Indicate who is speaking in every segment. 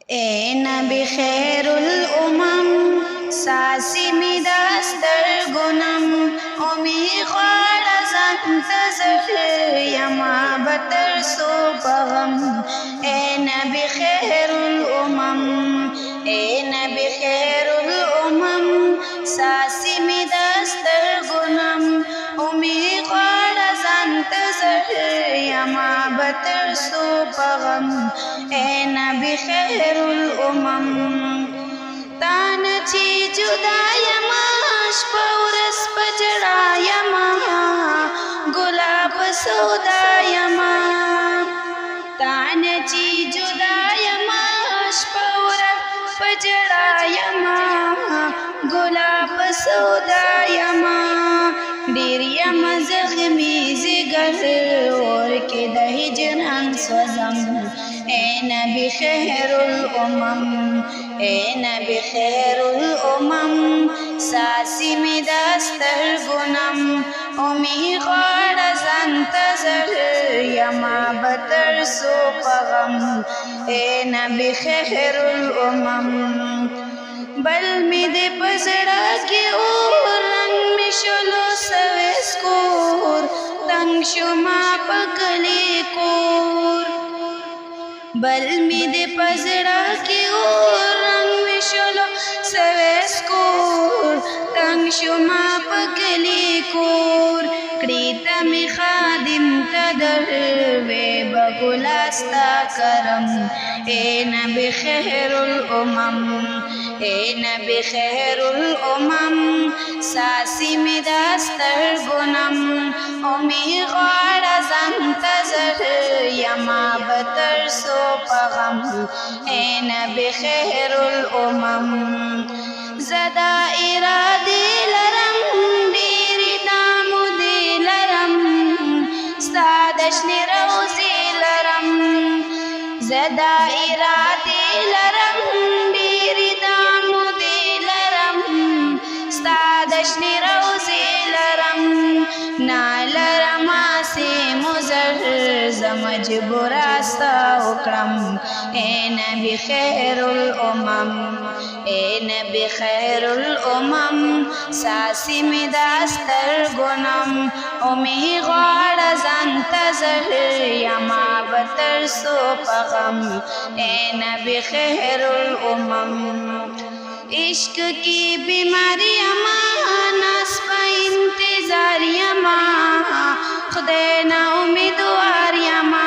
Speaker 1: ए नबी खैरुल उमम सासी में दस्तर गुनम उमी ख्वारा ज़ंतज़र यमा बतर सो पगम। ए नबी खैरुल उमम, ए नबी खैरुल उमम सासी में दस्तर गुनम उमी ख्वारा ज़ंतज़र यमा बतर सो पगम। ए नबी खैरुल उमम तान ची जुदा यमा शपौरस पजड़ा यमा गुलाब सौदा यमा। तान ची जुदा यमा शपौरस पजड़ा यमा गुलाब सौदा यमा। डीर यमा ज़ख्मी जिगर और के दही जनान स्वज़म। ए नबी खैरुल उमम, ए नबी खैरुल उमम सासी में दस्तर गुनम उमी ख्वारा ज़ंतज़र यमा बतर सो पगम। ए नबी खैरुल उमम बल में दे पसड़ा के और रंग में शलो सवेस्कोर तंग शुमा पकले कोर। बल में दे पसड़ा के और रंग में शलो सवेस्कोर तंग शुमा पकले कोर। क्रीता में खादिम तदर वे बगुलास्ता करम। ए नबी खैरुल उमम, ए नबी खैरुल उमम सासी में दस्तर गुनम उमी ख्वारा ज़ंतज़र यमा बतर सो पगम। ए नबी खैरुल उमम ज़दा इरादे लरम डीरी दामुदे लरम सादशने रोज़े लरम। ज़दा इरादे लरम डीरी दामुदे लरम सादशने रोज़े लरम। ना लरमा से मुज़र मजबूरा सा उकरम। ए नबी खैरुल उमम, ए नबी खैरुल उमम सासी में दस्तर गुनम उमी ख्वारा ज़ंतज़र यमा बतर सो पगम। ए नबी खैरुल उमम इश्क की बीमारी यमा नस्ब इंतज़ार यमा खुदे ना उम्मीदवार यमा।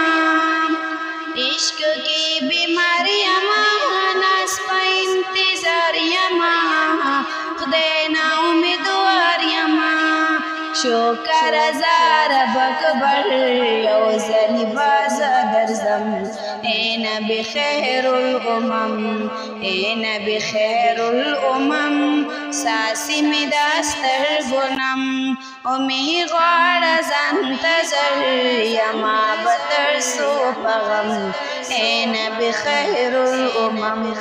Speaker 1: इश्क की बीमारी यमा नस्ब इंतज़ार यमा खुदे ना उम्मीदवार यमा। शोकर जार बकबर यौज़ली बाज़ा दरज़म। ए नबी खैरुल उमम, ए नबी खैरुल उमम सासी में दस्तर गुनम उमी ख्वारा ज़ंतज़र यमा बतर सो पगम। ए नबी खैरुल उमम।